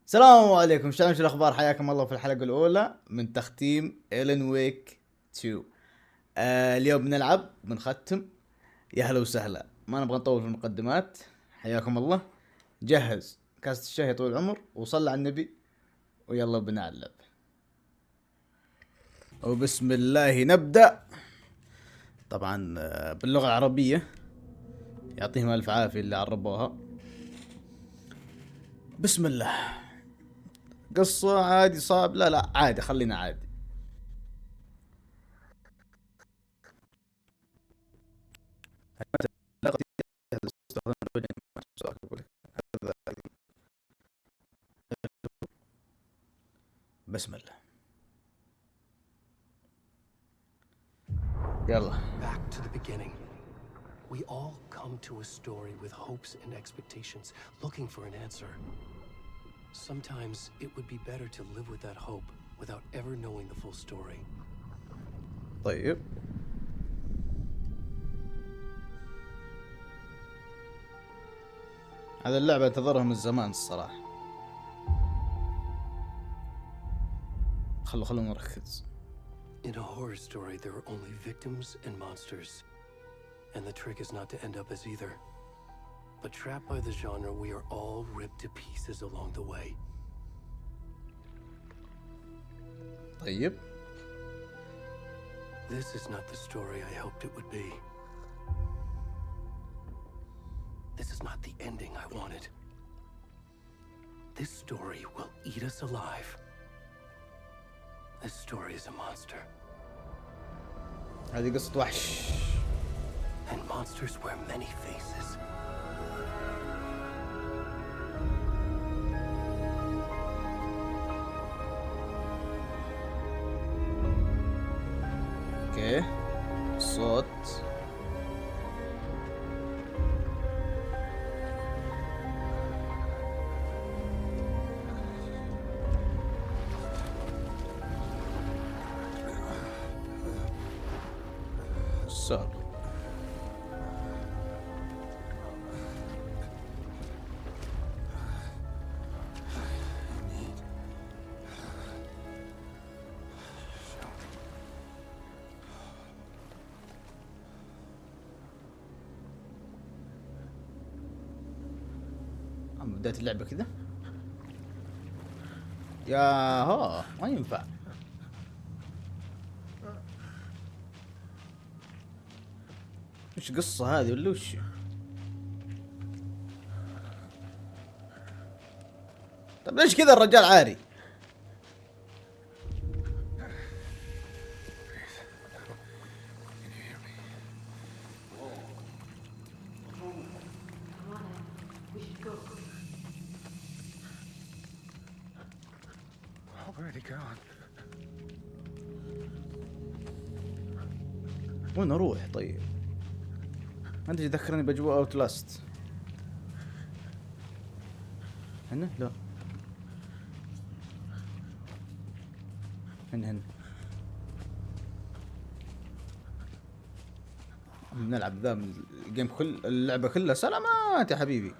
السلام عليكم، شو الاخبار؟ حياكم الله في الحلقه الاولى من تختيم وايك 2. اليوم بنختم. يا هلا وسهلا، ما نبغى نطول في المقدمات. حياكم الله. جهز كاسة الشاي طول العمر وصلى على النبي ويلا بنعلب. وبسم الله نبدأ. طبعا باللغة العربية، يعطيهم الف عافية اللي عربوها. بسم الله. قصة عادي صعب؟ لا عادي، خلينا عادي. بسم الله. يلا. Back to the beginning. We all come to a story with hopes and expectations, looking for an answer. Sometimes it would be better to live with that hope without ever knowing the full story. طيب. هذا اللعبة انتظرها من زمان الصراحة. خلونا نركز. In a horror story, there are only victims and monsters. And the trick is not to end up as either. But trapped by the genre, we are all ripped to pieces along the way. طيب. This is not the story I hoped it would be. This is not the ending I wanted. This story will eat us alive. This story is a monster. هذه قصة وحش. And monsters wear many faces. اوكي. صوت. صار. بداية اللعبة كذا. يا ها ما ينفع. وش قصة هذه ولا وش؟ طب ليش كذا الرجال عاري؟ وين اروح طيب؟ ما ادري، ذكرني باجواء اوتلاست. هنا لا، هنا بنلعب ذا من الجيم اللعبة كلها سلامات يا حبيبي.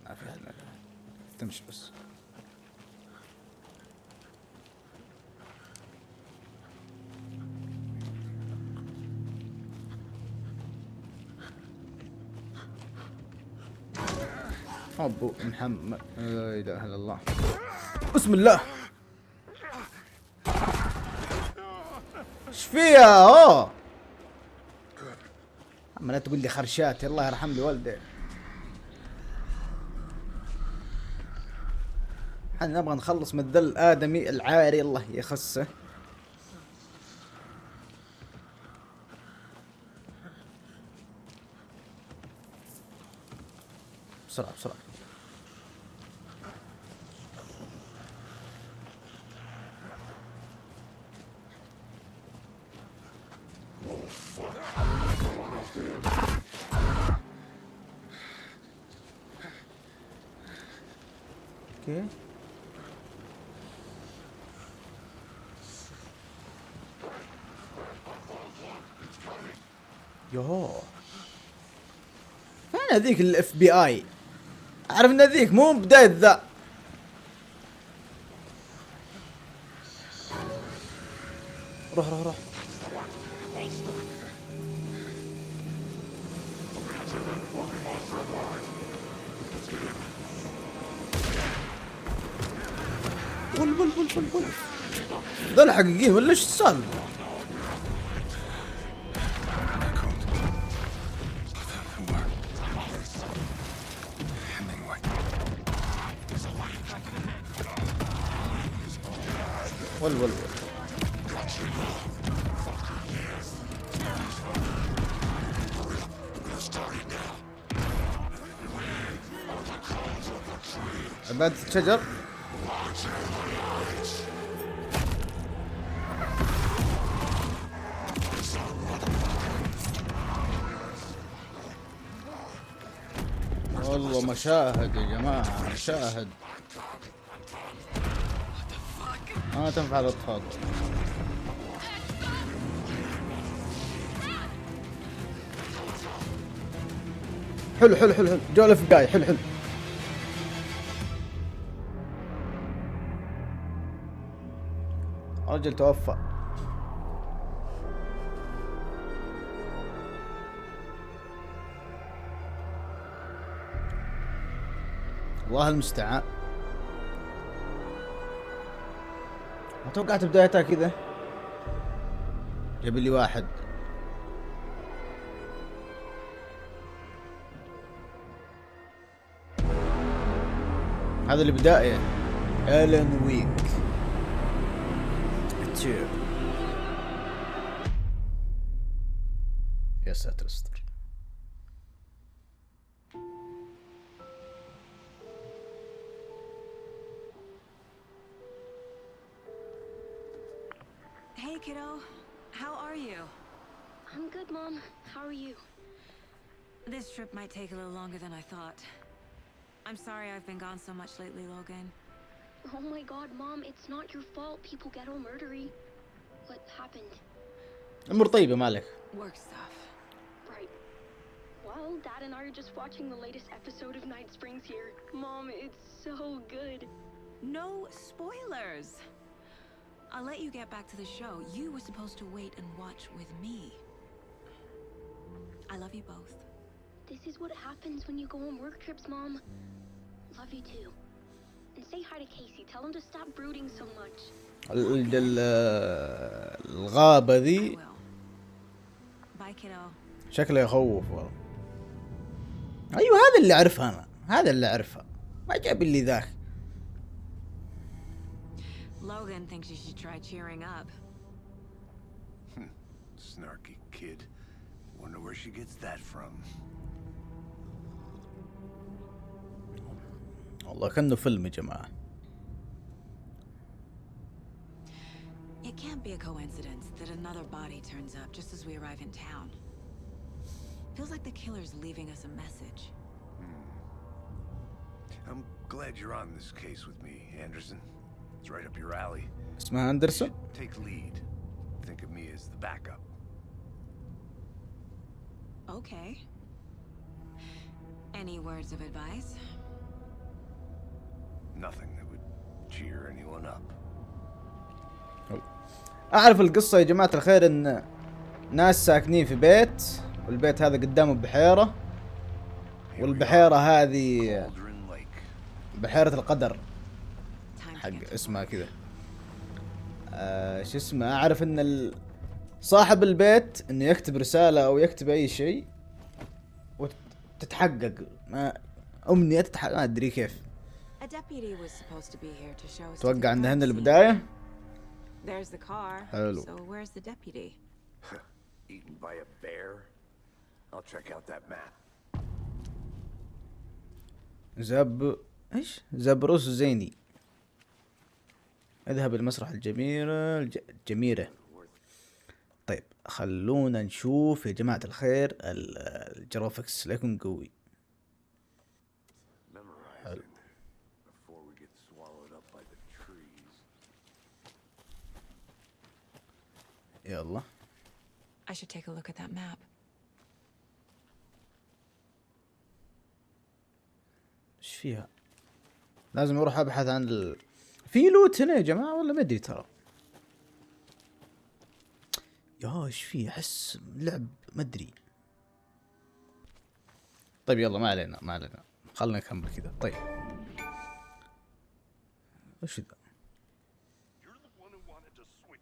ما في حد تمشي بس. ابو محمد لا اله الا الله. بسم الله. ايش فيها؟ اما لا تقول لي خرشات، الله يرحم لي والدي. احنا نبغى نخلص من الذل الادمي العاري، الله يخسه. بسرعة بسرعة. اوكي. يوه، فين هذيك الاف بي اي؟ اعرف ان ذيك مو بداية ذا. روح روح روح. ول ذول حقيقيين ولا ايش السالفة؟ ول عبادة الشجر. والله مشاهد يا جماعة، مشاهد ما تنفع للأطفال. حلو حلو حلو حلو، جولة في البداية. حلو حلو. رجل توفى. الله المستعان. ما توقعت بدايتها كذا. جاب لي واحد. هذا البداية. إلين ويك 2. يا ساتر استر. Hey kiddo, how are you? I'm good, Mom. How are you? This trip might take a little longer than I thought. I'm sorry I've been gone so much lately, Logan. Oh my god, Mom, it's not your fault people get all murdery. What happened? أمور طيبة مالك. Work stuff. Right. Well, Dad and I are just watching the latest episode of Night Springs here. Mom, it's so good. No spoilers! I'll let you get back to the show. You were supposed to wait and watch with me. I love you both. This is what happens when you go on work trips, Mom. Love you too. And say hi to Casey. Tell him to stop brooding so much. الغابة ذي I will. Bye, kiddo. شكله يخوف والله. أيوة هذا اللي أعرفها أنا، هذا اللي أعرفها. ما جاب اللي ذاك. Logan thinks you should try cheering up. Snarky kid. Wonder where she gets that from. والله كأنه فيلم يا جماعة. It can't be a coincidence that another body turns up just as we arrive in town. Feels like the killer's leaving us a message. I'm glad you're on this case with me, Anderson. It's right up your alley. اسمها أندرسون. Take lead. Think of me as the backup. Okay. Any words of advice? Nothing that would cheer anyone up. أعرف القصة يا جماعة الخير إن ناس ساكنين في بيت، والبيت هذا قدامه بحيرة، والبحيرة هذه بحيرة القدر حق اسمها كذا. شو اسمه. أعرف إن صاحب البيت إنه يكتب رسالة أو يكتب أي شيء وتتحقق، ما أمنية تتحقق، ما أدري كيف. توقع عند هنا البداية. There's the car. Hello. So where's the deputy? Eaten by a bear? I'll check out that map. ايش؟ زبروس زيني. اذهب المسرح الجميرة. طيب خلونا نشوف يا جماعة الخير الجرافيكس لا يكون قوي. حلو. يلا. I should take a look at that map. ايش فيها؟ لازم اروح ابحث عن في لوت هنا يا جماعة ولا ما ادري ترى. يا ايش فيه؟ احس لعب ما ادري. طيب يلا ما علينا ما علينا، خلنا نكمل كذا. طيب وش ذا؟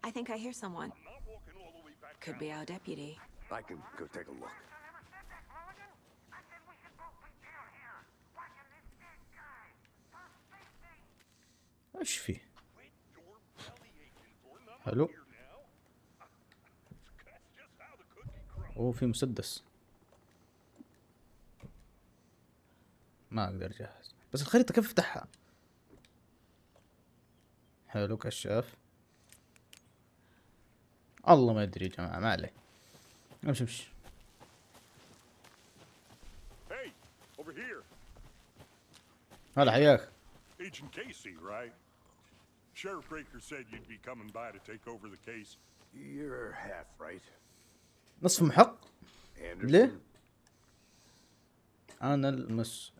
I think I hear someone. Could be our deputy. I can go take a look. ايش فيه؟ حلو. اوه في مسدس. ما اقدر اجهز، بس الخريطة كيف افتحها؟ حلو كشاف. الله ما ادري يا جماعة، ما عليه. امشي. Hey, over here. هلا حياك. Agent Casey, right? Sheriff Breaker said you'd be coming by to take over the case. You're half right. نصف محق؟ Anderson. ليه؟ أنا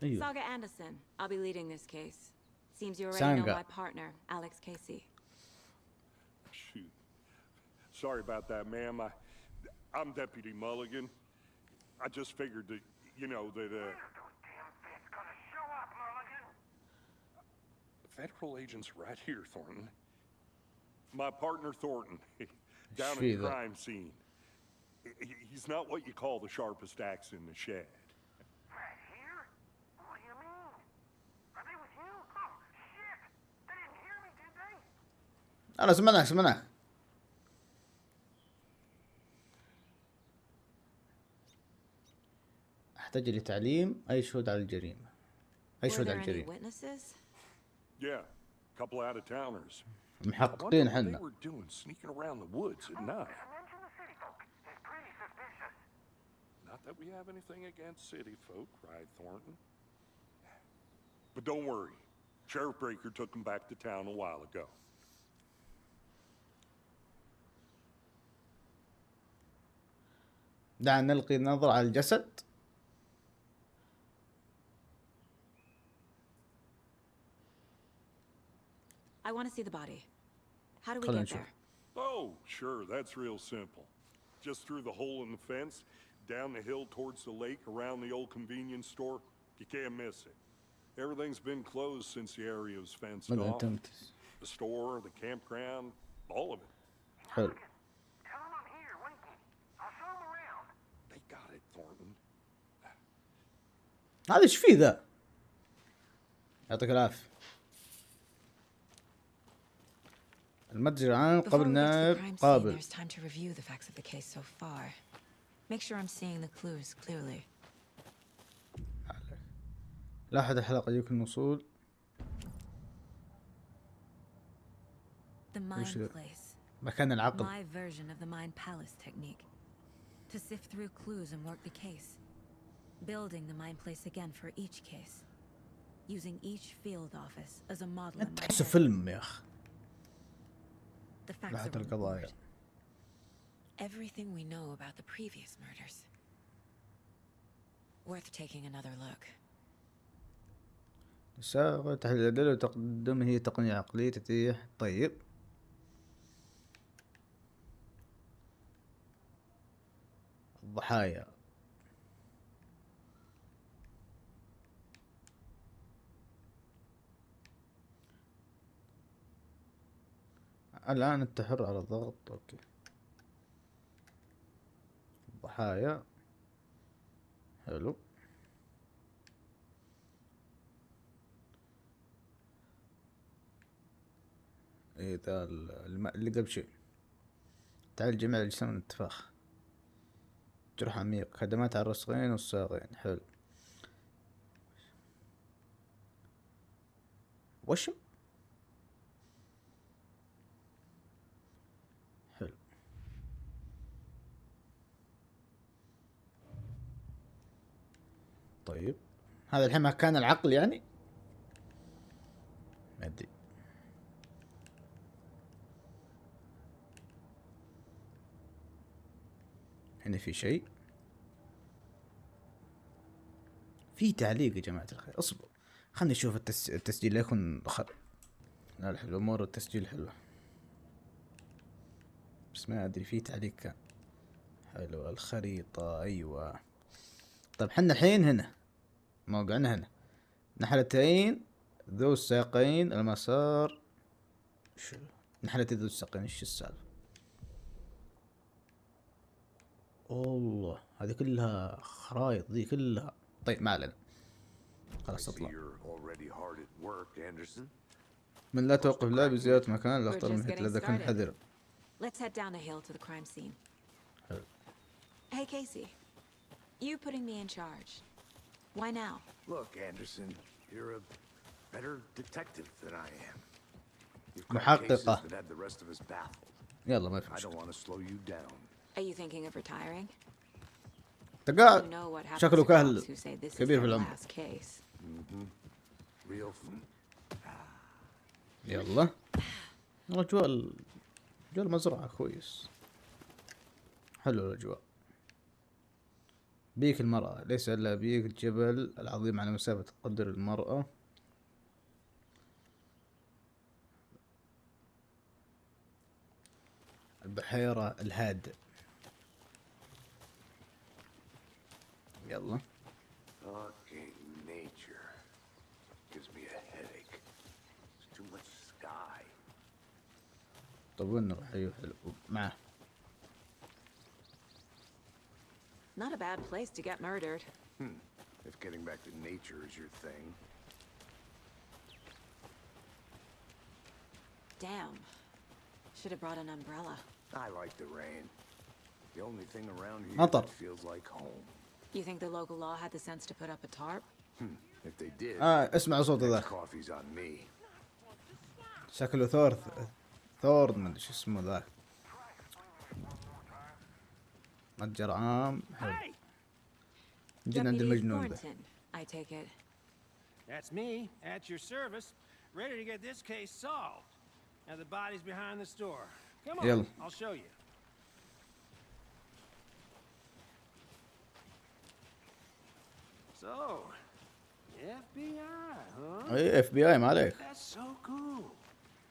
أيوه. Saga Anderson. I'll be leading this case. Seems you already know Saga. my partner, Alex Casey. Shoot. Sorry about that, ma'am. I'm Deputy Mulligan. I just figured that, you know, that, Federal agents right here, Thornton. My partner, Thornton, down at the crime scene. He's not what you call the sharpest axe in the shed. Right here? What do you mean? Are they with you? Oh, shit! They didn't hear me, did they? أنا سمعناك. أحتاج لتعليم أي شهود على الجريمة. أي Were شهود there على any الجريمة. witnesses? Yeah, a couple out-of-towners. محققين What they حنا. were doing sneaking around the woods at night. Mention the city folk. It's pretty suspicious. Not that we have anything against city folk, right, Thornton? But don't worry. Sheriff Breaker took them back to town a while ago. دعنا نلقي نظرة على الجسد. I want to see the body. How do we خلنا get نشوف. there? Oh, sure, that's real simple. Just through the hole in the fence, down the hill towards the lake, around the old convenience store. You can't miss it. Everything's been closed since the area was fenced ماذا off. أنت The store, the campground, all of it. حلو. Tell them I'm here, waiting. I'll show them around. They got it, Thornton. هذا ايش فيه ذا؟ يعطيك العافية. المتجر عام Before قبل we get to the نائب crime scene, قابل. there's time to review the facts of the case so far. Make sure I'm seeing the clues clearly. لاحظ الحلقة يمكن الوصول. The وش mind ذا؟ place. مكان العقل. My version of the mind palace technique. To sift through clues and work the case. Building the mind place again for each case. Using each field office as a model in my تحسه head. فيلم يا أخ. The facts لحظة are on the القضايا. board. Everything we know about the previous murders. Worth taking another look. ساغ تحليل الأدلة وتقدم هي تقنية عقلية تتيح. طيب الضحايا. الآن أنت حر على الضغط. أوكي. الضحايا. حلو. ايه ذا اللي قبل شيء. تعال جميع الأجسام من الانتفاخ. جرح عميق. خدمات على الرسغين والساقين. حلو. وشم. حلو. طيب هذا الحين مكان العقل يعني؟ ما ادري. هنا في شيء. في تعليق يا جماعة الخير. اصبر. خلني اشوف التسجيل لا يكون لا الحلو الامور التسجيل حلو، بس ما ادري فيه تعليق كان حلو. الخريطة ايوه. طيب حنا الحين هنا موقعنا هنا، نحلتين ذو الساقين المسار. شو نحلتين ذو الساقين ايش السالفة؟ الله هذه كلها خرايط ذي كلها. طيب ما علينا خلاص I see اطلع. you're already hard at work, Anderson. من لا توقف لا بزيارة مكان لا We're اختار just من حيث getting لذا كن started. حذر. Let's head down the hill to the crime scene. حلو. Hey, Casey. You putting me in charge. Why now? Look, Anderson, you're a better detective than I am. You've caught محققة. cases that had the rest of us baffled. يلا ما في I don't مشكلة. want to slow you down. Are you thinking of retiring? You تقاعد know what happens شكله to كهل cops who say this is كبير في their العمر. last case. Real fun. يلا اجواء اجواء المزرعة كويس، حلو الاجواء. بيك المرأة ليس الا بيك الجبل العظيم على مسافة قدر المرأة. البحيرة الهادئة. يلا Fucking nature gives me a headache. There's too much sky. طب وين نروح؟ ايوه حلو معه. Not a bad place to get murdered. If getting back to nature is your thing. Damn. Should have brought an umbrella. I like the rain. The only thing around here مطر. that feels like home. You think the local law had the sense to put up a tarp? If they did, اسمع صوت next ذا coffee's on me. شكله ثور ما ادري شو اسمه ذاك. متجر عام حلو. جينا عند Deputy المجنون ذا. Thornton, I take it. That's me, at your service, ready to get this case solved. Now the body's behind the store. Come on, يلا. I'll show you. So, FBI, huh? اي اف بي اي ما عليك. That's so cool.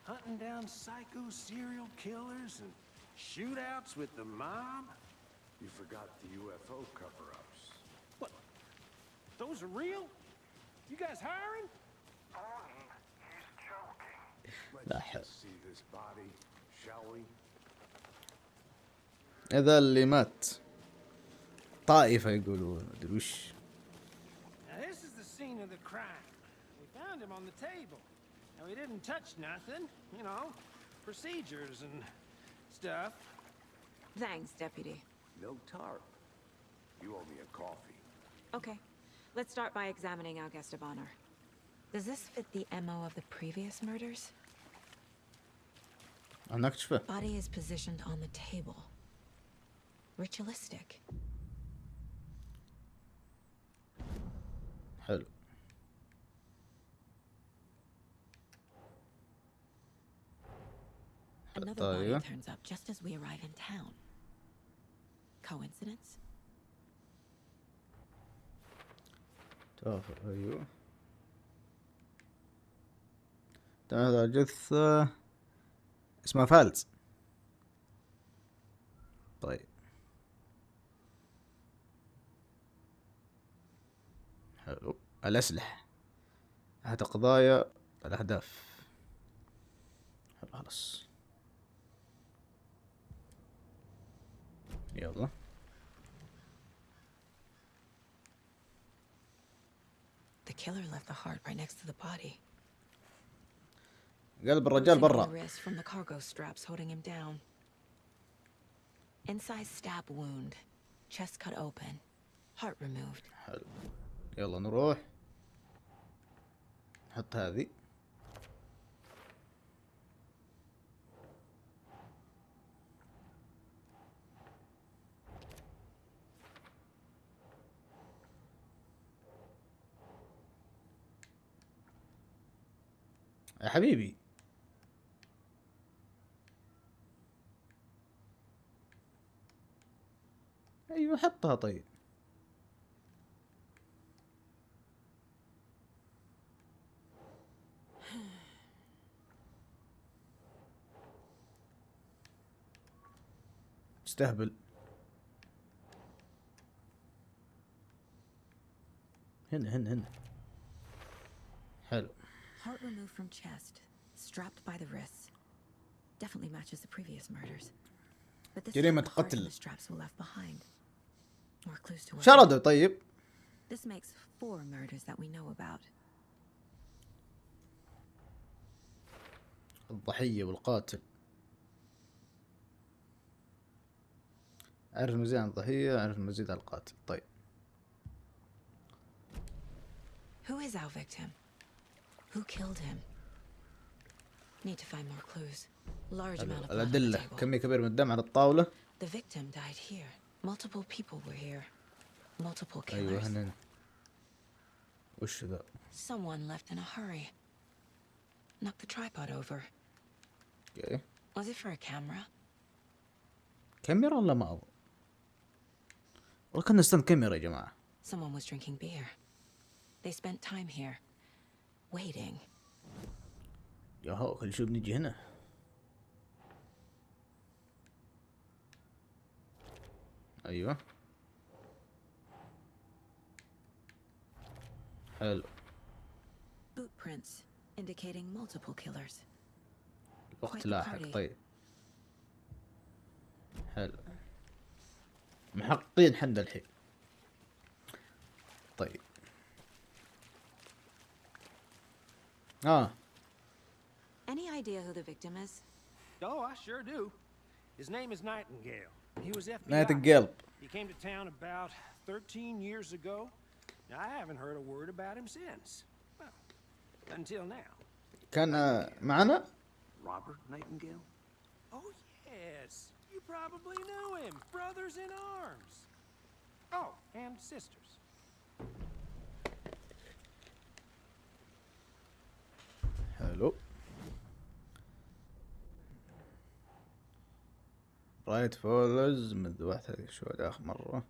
Hunting down psycho serial killers and shootouts with the mob. You forgot the UFO cover-ups. What? Those are real? You guys hiring? He's joking. لا Let's حول. see this body, shall we? اذا اللي مات طائفة يقولون ما ادري وش. Now this is the scene of the crime. We found him on the table. And we didn't touch nothing, you know, procedures and stuff. Thanks, Deputy. No tarp. You owe me a coffee. Okay. Let's start by examining our guest of honor. Does this fit the MO of the previous murders? انا اكتشفه. Body is positioned on the table. Ritualistic. حلو. Another body طيب turns up just as we arrive in town. Coincidence? توافق ايوه. هذا جثة اسمها فالز. طيب حلو. الأسلحة هذا قضايا الأهداف. حلو خلاص يلا. The killer left the heart right next to the body. قلب الرجال Bruising on برا. the wrist from the cargo straps holding him down. Inside stab wound. Chest cut open. Heart removed. حلو يلا نروح نحط هذه. يا حبيبي ايوه حطها. طيب استهبل. هنا حلو. Heart removed from chest, strapped by the wrists. Definitely matches the previous murders. But this جريمة time the heart and قتل. the straps were left behind. More clues to work شردوا on. طيب. This makes 4 murders that we know about. الضحية والقاتل. أعرف المزيد عن الضحية، أعرف المزيد عن القاتل. طيب. Who is our victim? Who killed him? Need to find more clues. Large amount of blood on the الأدلة، table. كمية كبيرة من الدم على الطاولة. The victim died here. Multiple people were here. Multiple أيوة killers. هنا. وش ذا؟ Someone left in a hurry. Knocked the tripod over. اوكي. Was it for a camera? كاميرا ولا ما أظن؟ والله كان ستاند كاميرا يا جماعة. Someone was drinking beer. They spent time here. Waiting. يا هو كل شو بنجي هنا. أيوة. حلو. Boot prints indicating multiple killers. وقت Quite the لاحق. party. طيب. حلو. محققين حنا الحين. طيب. Any idea who the victim is? Oh, I sure do. His name is Nightingale. He was FBI. نهاية القلب. He came to town about 13 years ago. Now, I haven't heard a word about him since. Well, until now. كان معنا. Robert Nightingale? Oh, yes. You probably know him. Brothers in arms. Oh, and sisters. حلو. رايت فولز منذ واحد شو آخر مرة.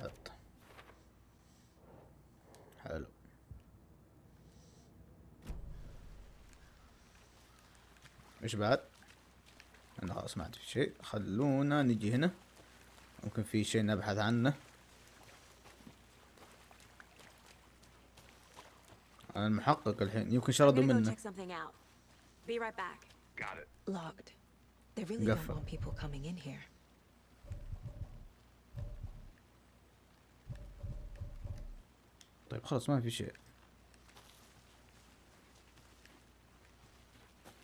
حط. حلو. ايش بعد؟ انا خلاص ما عندي شيء. خلونا نجي هنا. ممكن في شيء نبحث عنه. انا المحقق الحين يمكن شردوا I'm gonna go منه. check something out. Be right back. Got it. Locked. They really don't قفل. want people coming in here. طيب خلاص ما في شيء.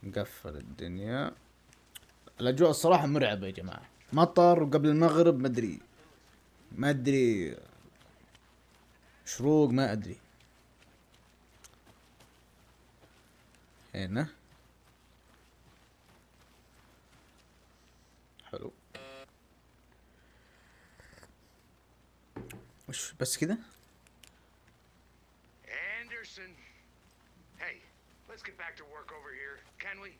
نقفل الدنيا. الاجواء الصراحة مرعبة يا جماعة. مطر وقبل المغرب ما ادري شروق ما ادري. هنا حلو. وش بس كذا؟ Anderson. Hey, let's get back to work over here, can we?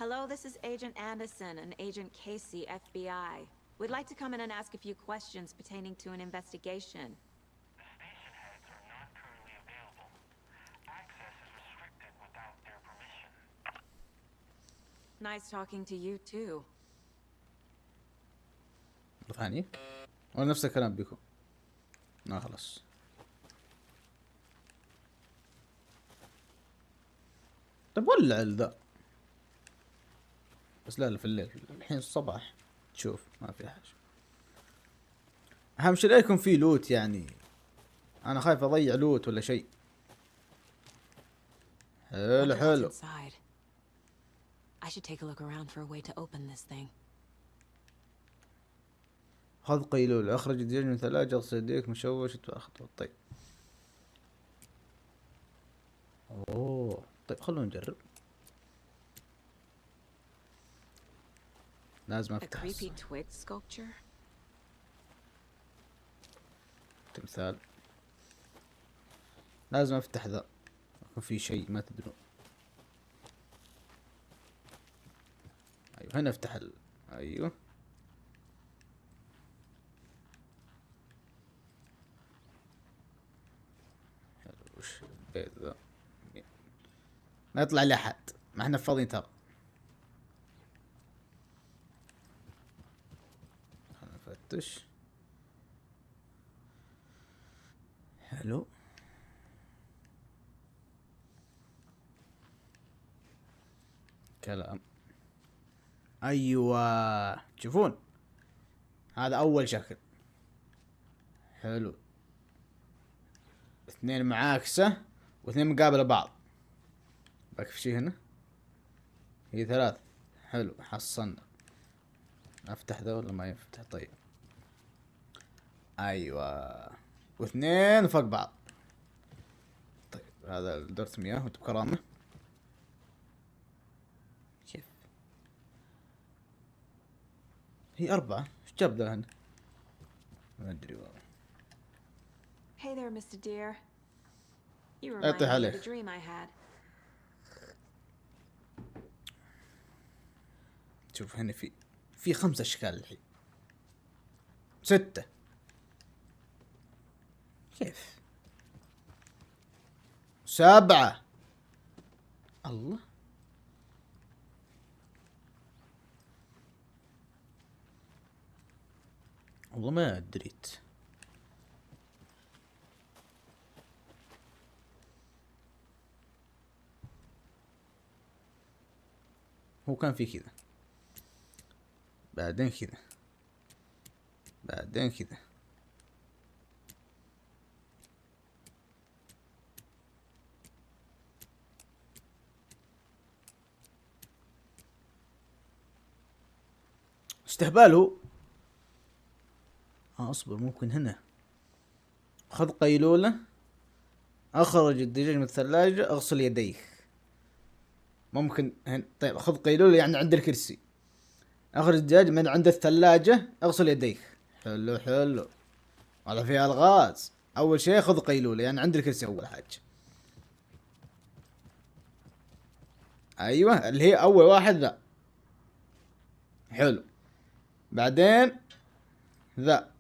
Hello, this is Agent Anderson and Agent Casey, FBI. We'd like to come in and ask a few questions pertaining to an investigation. The station heads are not currently available. Access is restricted without their permission. Nice talking to you too. مرة ثانية ولا نفس الكلام بيكم؟ خلاص. طيب ولع ذا. بس لا في الليل الحين الصباح تشوف ما في حاجة. أهم شيء لا يكون في لوت يعني. أنا خايف أضيع لوت ولا شيء. حلو Wonder what's حلو. inside. I should take a look around for a way to open this thing. خذ قيلول. أخرج الدجاج من الثلاجة. اغسل يديك مشوش خطوة. طيب. أوه طيب خلونا نجرب. لازم A أفتح creepy twig sculpture? تمثال. لازم أفتح ذا. يكون في شيء ما تدرون. أيوه هنا افتح أيوه. حلو. وش البيت ذا؟ ما يطلع لي أحد. ما احنا فاضيين ترى. نفتش. حلو. كلام. ايوه تشوفون هذا اول شكل. حلو. اثنين معاكسة واثنين مقابلة بعض. باقي في شي هنا. هي ثلاث. حلو حصلنا. افتح ذا ولا ما يفتح؟ طيب ايوه واثنين فوق بعض. طيب هذا دورة مياه وبكرامة. كيف هي أربعة؟ ايش جاب ذا هنا؟ ما ادري والله. Hey there, Mr. Deer. You remind اعطي me of عليك. a dream I had. شوف هنا في 5 اشكال الحين. 6. كيف 7؟ الله. والله ما دريت. هو كان في كذا بعدين كذا بعدين كذا. استهبال هو. اصبر ممكن هنا. خذ قيلولة. اخرج الدجاج من الثلاجة اغسل يديك. ممكن هنا. طيب خذ قيلولة يعني عند الكرسي. اخرج الدجاج من عند الثلاجة اغسل يديك. حلو حلو. هذا فيها الغاز. اول شيء خذ قيلولة يعني عند الكرسي اول حاجة. ايوه اللي هي اول واحد ذا. حلو. بعدين ذا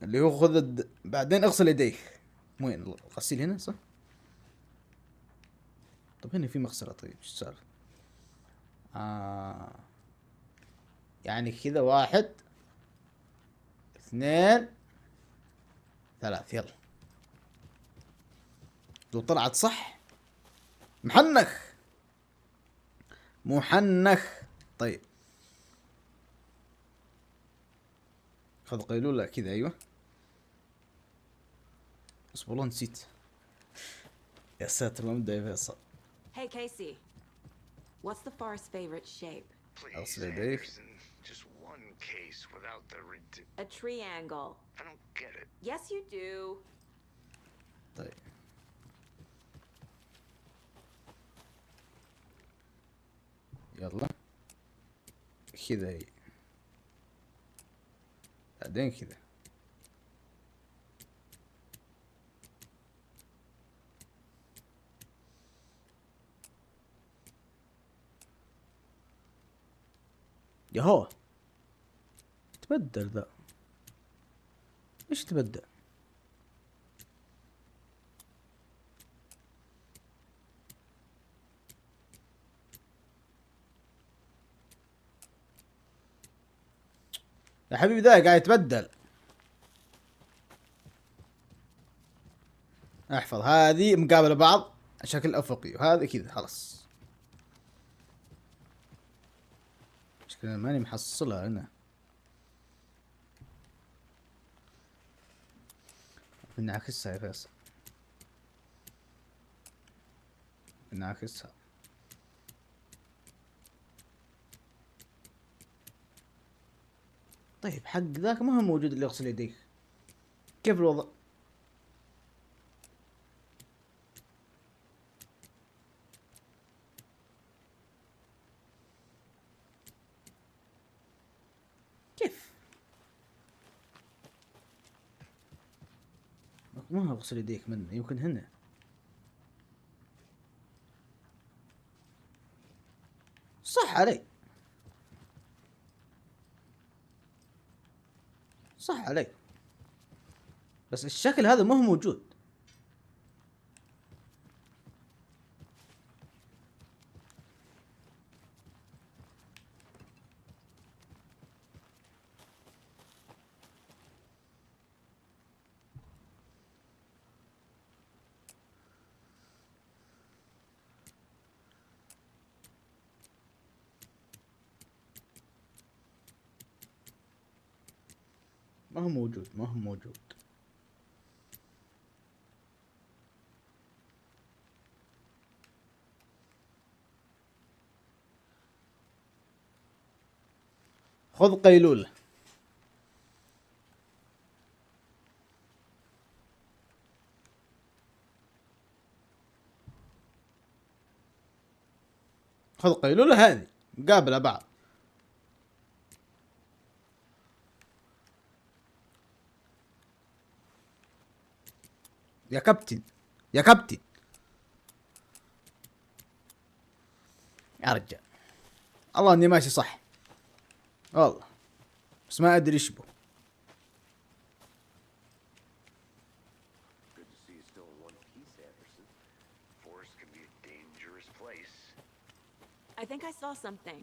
اللي هو خذ بعدين اغسل يديك. وين الغسيل هنا صح؟ طب هنا في مغسلة. طيب ايش السالفة؟ يعني كذا 1 2 3 يلا. لو طلعت صح محنخ محنخ. طيب خذ قيلولة كذا. ايوه بس والله نسيت. يا ساتر ما بدي يا فيصل. Hey, Casey. What's the far's favorite shape? Please, Dave. Anderson, just one case without the A triangle. I don't get it. Yes, you do. طيب يلا كذا هي. بعدين كذا. ياهو تبدل ذا. ايش تبدل؟ يا حبيبي ذا قاعد يتبدل. احفظ هذه مقابلة بعض شكل افقي وهذا كذا خلاص. مشكلة ماني محصلها هنا. بنعكسها يا فيصل. بنعكسها. طيب حق ذاك ما هو موجود اللي يغسل يديك. كيف الوضع؟ كيف؟ ما هو يغسل يديك منه يمكن هنا. صح علي. صح علي. بس الشكل هذا ما هو موجود. ما هو موجود، ما هو موجود. خذ قيلولة. خذ قيلولة هذه مقابلة بعض. يا كابتن يا كابتن يا رجال، الله اني ماشي صح والله، بس ما ادري ايش بو. Good to see you still in one piece, Anderson. Forest can be a dangerous place. I think I saw something.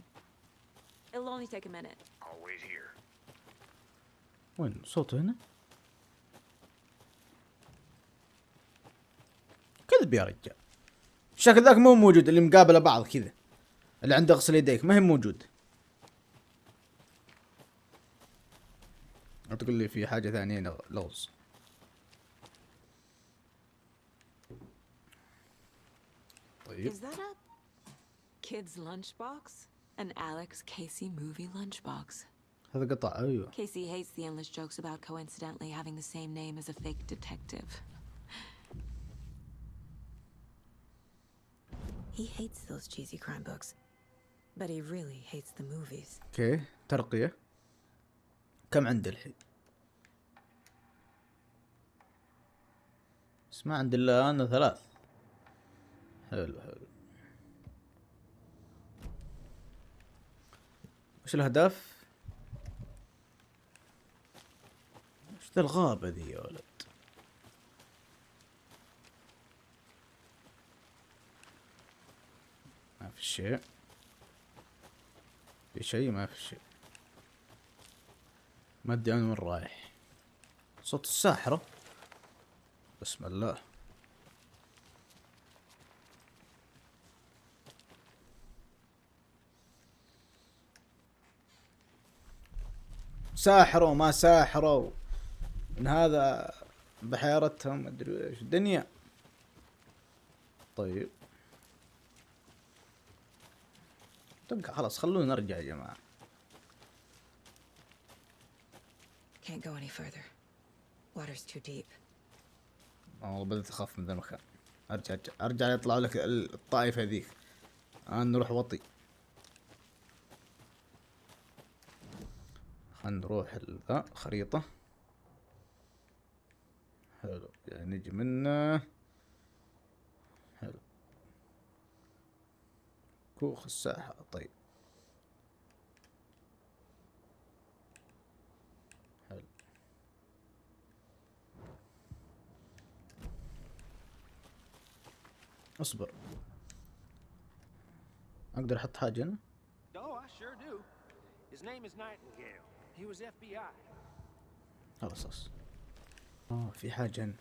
It'll only take a minute. I'll wait here. وين صوته هنا؟ كذب يا رجال، الشكل ذاك مو موجود، اللي مقابله بعض كذا، اللي عنده اغسل يديك ما هي موجود. لا تقول لي في حاجة ثانية لغز. طيب Is that a kid's lunchbox? An Alex Casey movie lunchbox. هذا قطع. ايوه Casey hates the endless jokes about coincidentally having the same name as a fake detective. He hates those cheesy crime books, but he really hates the movies. اوكي ترقية. كم عنده الحين؟ بس ما عندي الا انا 3. حلو حلو. وش الاهداف؟ وش ذا الغابة ذي يا ولد؟ ما في شيء. في شيء؟ ما في شيء. ما ادري انا وين رايح. صوت الساحرة. بسم الله. ساحروا ما ساحروا من هذا بحيرتهم ادري ايش الدنيا. طيب اتوقع خلاص خلونا نرجع يا جماعة. Can't go any further. Water's too deep. والله بدأت اخاف من ذا المكان. ارجع يطلع لك الطائفة ذيك. نروح وطي. خلنا نروح ذا خريطة. حلو يعني نجي منه. حلو كوخ الساحة. طيب حلو. اصبر اقدر احط حاجة هنا؟ Oh, I sure do. His name is Nightingale. He was FBI. خلاص في حاجة هنا.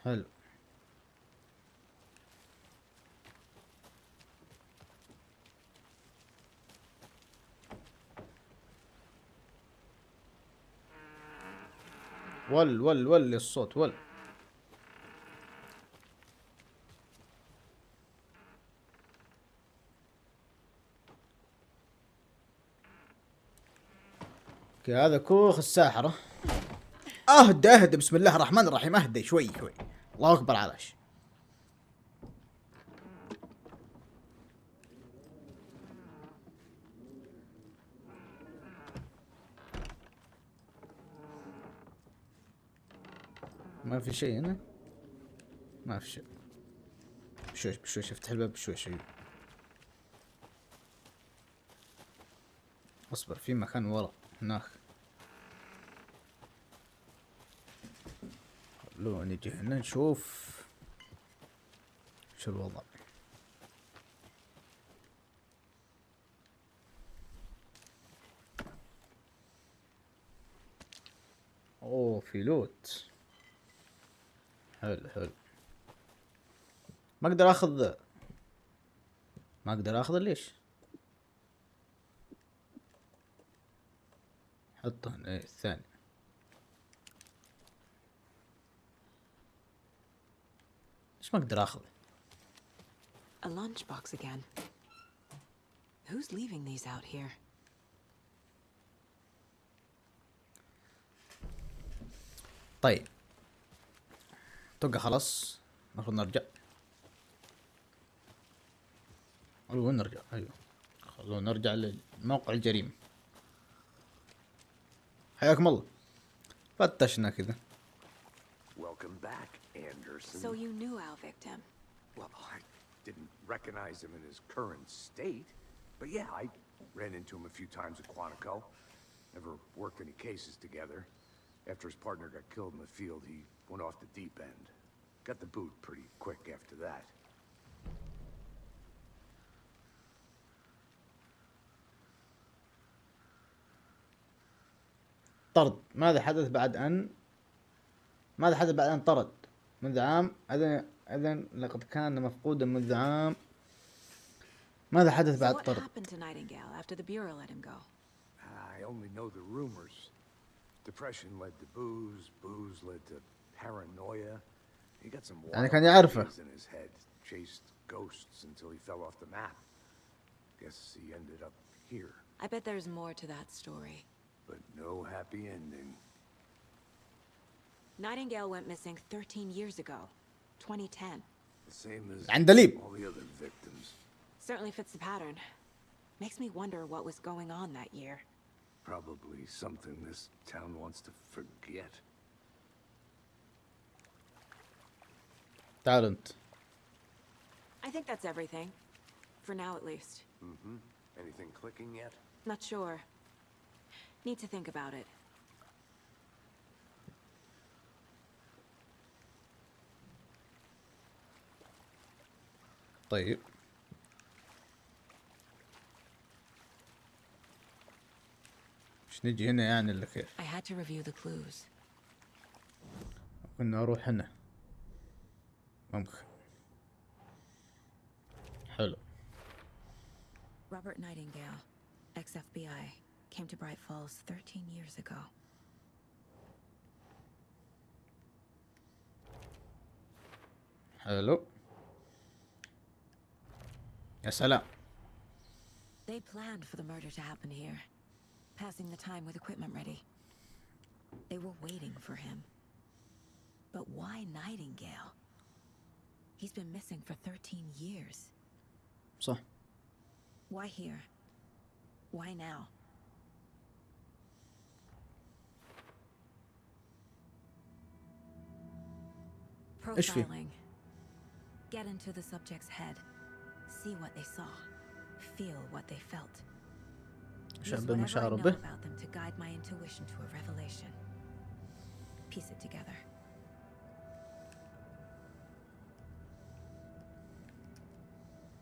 حلو ول الصوت ول. اوكي هذا كوخ الساحرة. اهدى بسم الله الرحمن الرحيم. اهدى شوي. الله اكبر علىش. ما في شيء هنا. ما في شيء. بشويش افتح الباب بشويش. اصبر في مكان ورا هناك. لو نجي هنا نشوف شو الوضع. اوه في لوت. حلو. ما اقدر اخذ ليش؟ حطه هنا. ايه الثاني؟ ليش ما اقدر اخذه؟ A lunchbox again. Who's leaving these out here? طيب توقع خلاص، المفروض نرجع. ايوه نرجع، ايوه خلونا نرجع لموقع الجريمة. حياكم الله. فتشنا كذا. Welcome back, Anderson. So you knew our victim. Well, I didn't recognize him in his current state, but yeah, I ran into him a few times at Quantico. Never worked any cases together. After his partner got killed in the field, he went off the deep end. Got the boot pretty quick after that. طرد. ماذا حدث بعد أن طرد منذ عام؟ إذن لقد كان مفقودا منذ عام. ماذا حدث بعد So what طرد؟ happened to Nightingale after the Bureau let him go? I only know the rumors. Depression led to booze, booze led to paranoia. He got some يعني wild كان يعرفه. ideas in his head, chased ghosts until he fell off the map. Guess he ended up here, I bet there's more to that story. but no happy ending. Nightingale went missing 13 years ago, 2010. The same as عندليب. all the other victims. Certainly fits the pattern. Makes me wonder what was going on that year. Probably something this town wants to forget. تعال أنت. I think that's everything. For now, at least. Mm-hmm. Anything clicking yet? Not sure. Need to think about it. طيب مش نجي هنا يعني إلا كيف؟ I had to review the clues. كنا أروح هنا. ممكن. حلو. Robert Nightingale, ex-FBI, came to Bright Falls 13 years ago. حلو. يا سلام. They planned for the murder to happen here, passing the time with equipment ready. They were waiting for him. But why Nightingale? He's been missing for 13 years. صح. Why here? Why now? إيش فيه؟ Profiling. Get into the subject's head. See what they saw. Feel what they felt. Use شاب whatever I المشاعر know به. about them to guide my intuition to a revelation. Piece it together.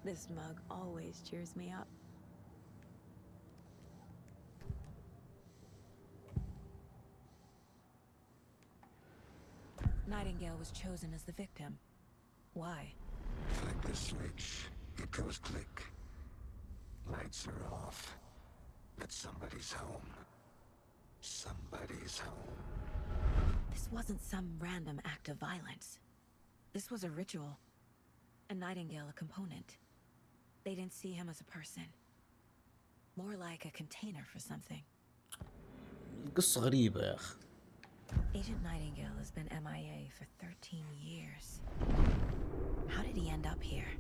This mug always cheers me up. Nightingale was chosen as the victim. Why? Flick the switch, it goes click. Lights are off. But somebody's home. Somebody's home. This wasn't some random act of violence. This was a ritual. And Nightingale a component. They didn't see him as a person. More like a container for something. قصة غريبة يا أخي. Agent Nightingale has been MIA for 13 years. How did he end up here?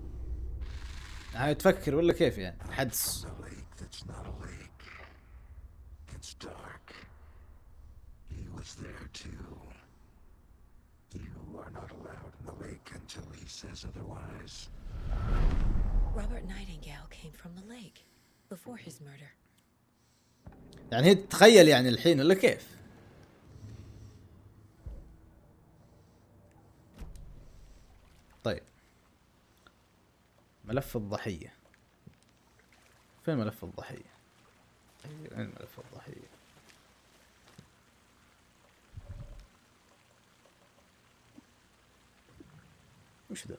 هاي تفكر ولا كيف يعني؟ حدس. A lake that's not a lake. It's dark. He was there too. You are not allowed in the lake until he says otherwise. Robert Nightingale came from the lake before his murder. يعني هي تخيل يعني الحين ولا كيف؟ طيب ملف الضحية. فين ملف الضحية؟ أيوة وين ملف الضحية؟ وش ذا؟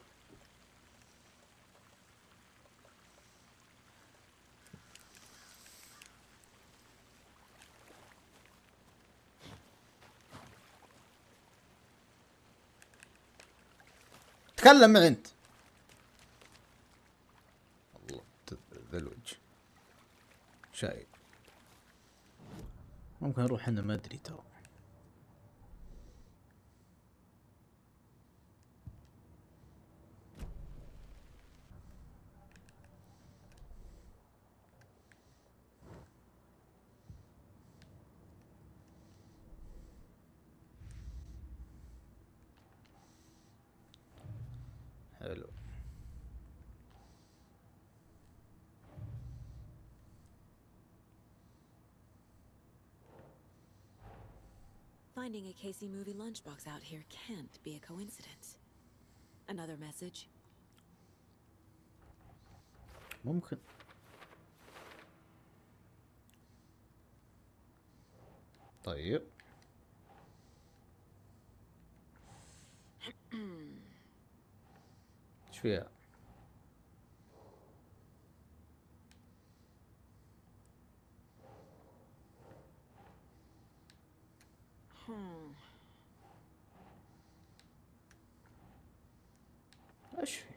تكلم معي انت. الله ذا الوجه شايب. ممكن نروح هنا، ما ادري ترى. حلو. Finding a Casey movie lunchbox out here can't be a coincidence. Another message? ممكن. طيب. ايش فيها؟ ايش في؟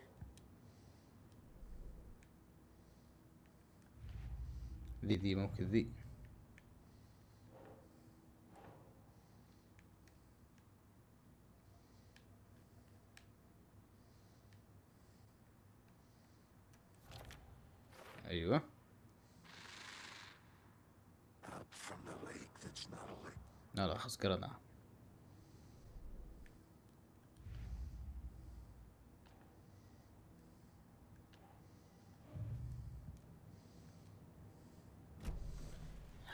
ذي ممكن ذي. ايوه. Up from the lake that's not a lake. لا خلاص قرأناها.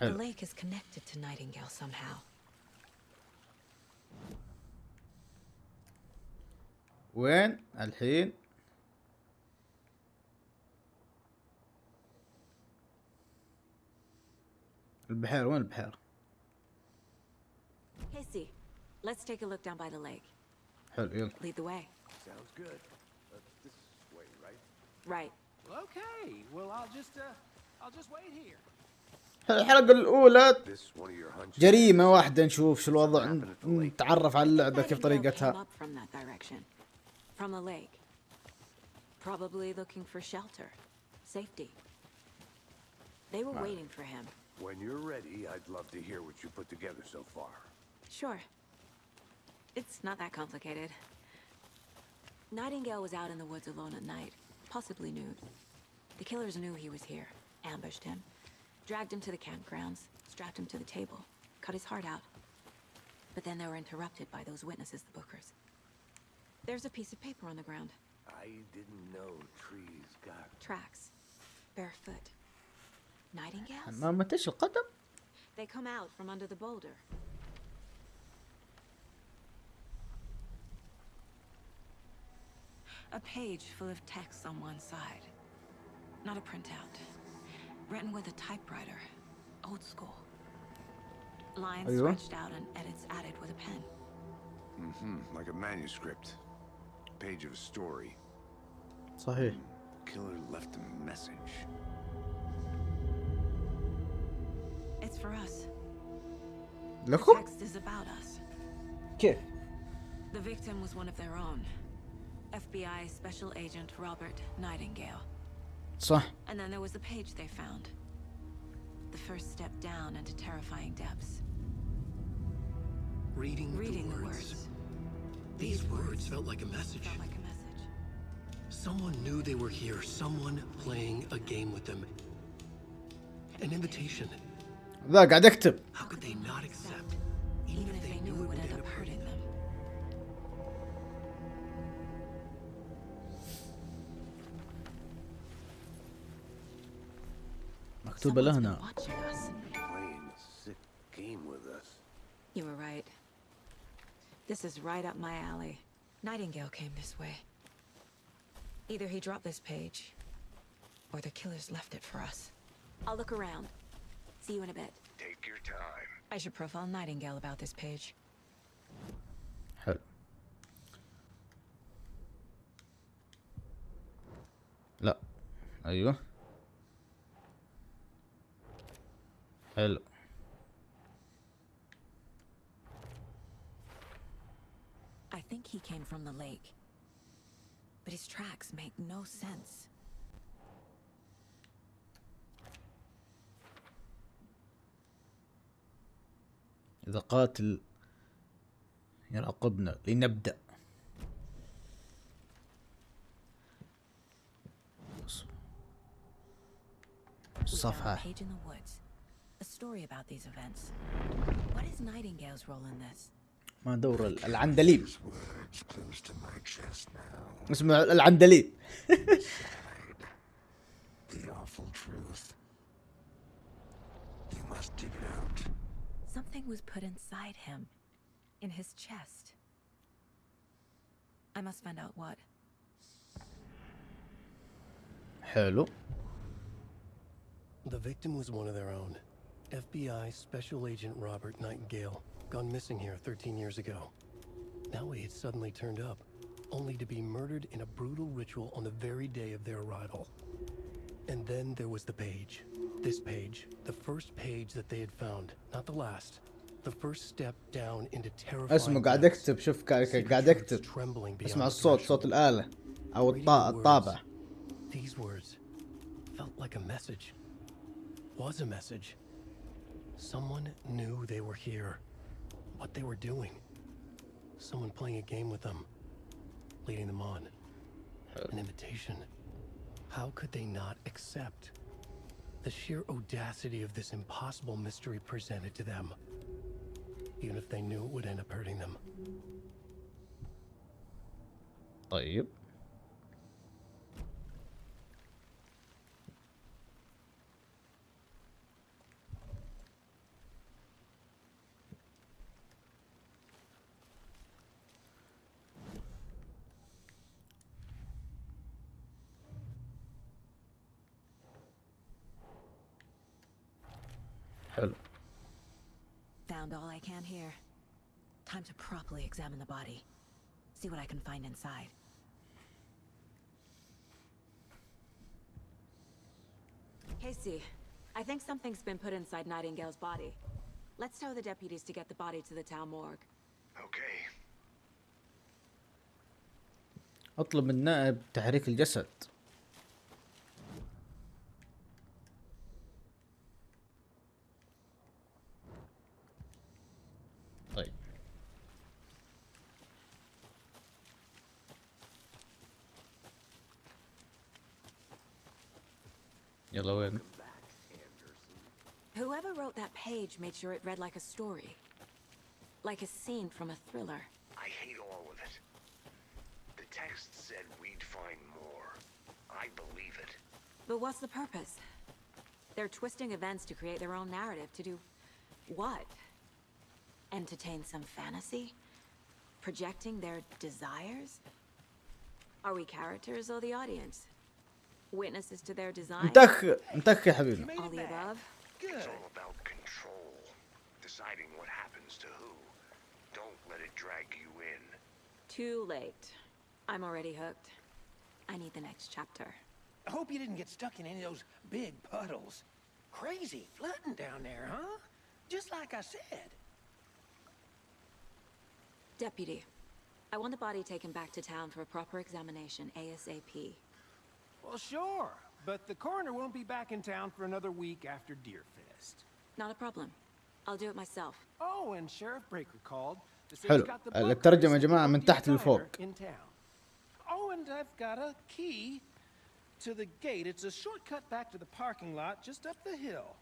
The lake is connected to Nightingale somehow. وين الحين؟ البحيرة، وين البحيرة؟ Casey, let's take a look down by the lake. حلو يلا. Lead the way. Sounds good. This way, right? Right. Okay, well, I'll just wait here. الحلقة الأولى This one of your hunches? جريمة واحدة، نشوف شو الوضع، نتعرف على اللعبة كيف طريقتها. Came up from that direction, from the lake. Probably looking for shelter, safety. They were waiting for him. When you're ready, I'd love to hear what you put together so far. Sure. It's not that complicated. Nightingale was out in the woods alone at night, possibly nude. The killers knew he was here, ambushed him, dragged him to the campgrounds, strapped him to the table, cut his heart out. But then they were interrupted by those witnesses, the Bookers. There's a piece of paper on the ground. I didn't know trees got... Tracks. Barefoot. Nightingales? ما متش القدم؟ They come out from under the boulder. A page full of text on one side. Not a printout. Written with a typewriter. Old school. Lines stretched out and edits added with a pen. Like a manuscript. Page of a story. صحيح. Killer left a message. It's for us. The لكم؟ text is about us. كيف؟ The victim was one of their own. FBI Special Agent Robert Nightingale. صح. And then there was the page they found. The first step down into terrifying depths. Reading the the words. words. These words felt like a message. Felt like a message. Someone knew they were here. Someone playing a game with them. An invitation. ذا قاعد اكتب. How could they not accept? Even if they knew it would end up hurting them. مكتوبة له هنا. Watching us. Playing a sick game with us. You were right. This is right up my alley. Nightingale came this way. Either he dropped this page, or the killers left it for us. I'll look around. See you in a bit. Take your time. I should profile Nightingale about this page. حلو. لا. ايوه. حلو. I think he came from the lake. but his tracks make no sense. إذا قاتل يراقبنا لنبدأ. صفحة. Page in the woods. A story about these events. What is Nightingale's role in this? ما دور العندليب. Words close to my chest now. اسمه العندليب. The awful truth. You must dig it out. Something was put inside him. In his chest. I must find out what. حلو. The victim was one of their own. FBI Special Agent Robert Nightingale, gone missing here 13 years ago. Now he had suddenly turned up, only to be murdered in a brutal ritual on the very day of their arrival. And then there was the page. This page, the first page that they had found, not the last. The first step down into terrifying اسمه قاعد اكتب. شوف قاعد اكتب. اسمع الصوت، صوت الآلة او الطابع. These words felt like a message. Was a message. Someone knew they were here. What they were doing. Someone playing a game with them. Leading them on. An invitation. How could they not accept? The sheer audacity of this impossible mystery presented to them. Even if they knew it would end up hurting them. طيب. حلو. Found all I can here. Time to properly examine the body. See what I can find inside. Casey, I think something's been put inside Nightingale's body. Let's tell the deputies to get the body to the town morgue. Okay. اطلب من نائب تحريك الجسد. طيب. يلا وين؟ Whoever wrote that page made sure it read like a story. Like a scene from a thriller. I hate all of it. The text said we'd find more. I believe it. But what's the purpose? They're twisting events to create their own narrative. To do what? Entertain some fantasy? Projecting their desires? Are we characters or the audience? Witnesses to their design? متأخر يا حبيبي. All the above? It's all about control. Deciding what happens to who. Don't let it drag you in. Too late. I'm already hooked. I need the next chapter. I hope you didn't get stuck in any of those big puddles. Crazy flooding down there, huh? Just like I said. Deputy, I want the body taken back to town for a proper examination ASAP. Well, sure. But the coroner won't be back in town for another week after Deerfest. Not a problem. I'll do it myself. Oh, and Sheriff Breaker called. حلو. الترجمة يا جماعة من تحت لفوق. Oh, and I've got a key to the gate. It's a shortcut back to the parking lot just up the hill.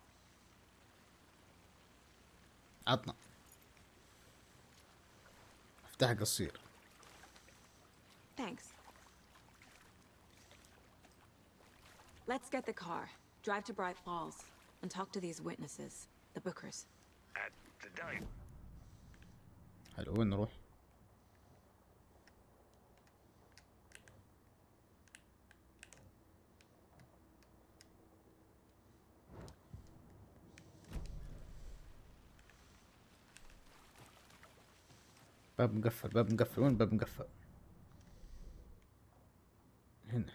عطنا. افتح قصير. Thanks. Let's get the car, drive to Bright Falls, and talk to these witnesses, the Bookers. At the diner. حلو. وين نروح؟ باب مقفل، باب مقفل. وين باب مقفل؟ هنا.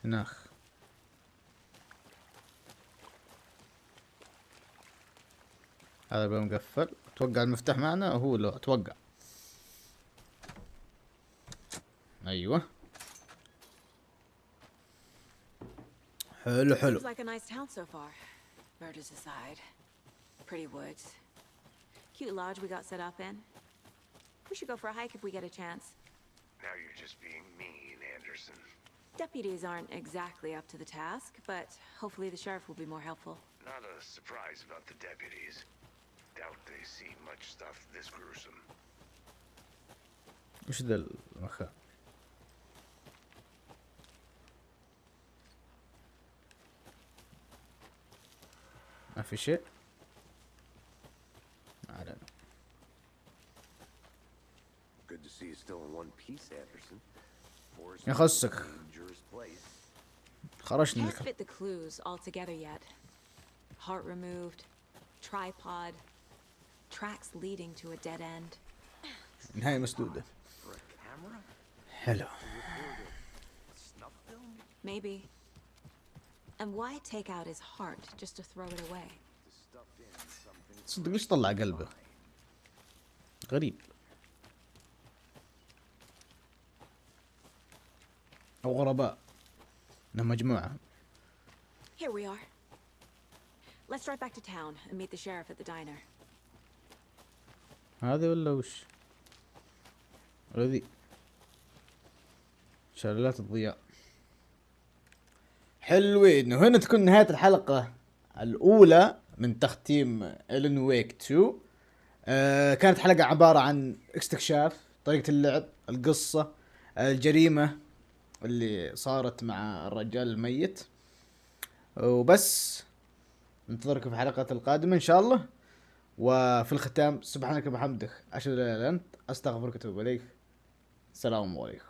هناخ. هذا الباب مقفل. اتوقع المفتاح معنا. هو لو اتوقع. ايوه حلو حلو. Seems like a nice town so far. Murders aside. Pretty woods. Cute lodge we got set up in. We should go for a hike if we get a chance. Now you're just being mean, Anderson. Deputies aren't exactly up to the task, but hopefully the sheriff will be more helpful. Not a surprise about the deputies. Doubt they see much stuff this gruesome. وش ذا المخا؟ ما في شيء؟ I don't know. Good to see you still in one piece, Anderson. Forest يخصك. dangerous place. خرجنا Can't لك. fit the clues all together yet. Heart removed, tripod, tracks leading to a dead end. نهاية مسدودة. For a camera? حلو. Snuff film? Maybe. And why take out his heart just to throw it away? Stuffed in something. صدق ليش طلع قلبه؟ غريب. أو غرباء. إنهم مجموعة. Here we are. Let's drive back to town and meet the sheriff at the diner. هذه ولا وش؟ هذي. شلالات الضياء. حلوين، وهنا تكون نهاية الحلقة الأولى من تختيم إلين ويك 2. كانت حلقة عبارة عن استكشاف طريقة اللعب، القصة، الجريمة اللي صارت مع الرجال الميت، وبس. ننتظركم في الحلقات القادمة إن شاء الله. وفي الختام سبحانك وبحمدك أشهد أن لا إله إلا أنت أستغفرك وأتوب إليك. السلام عليكم.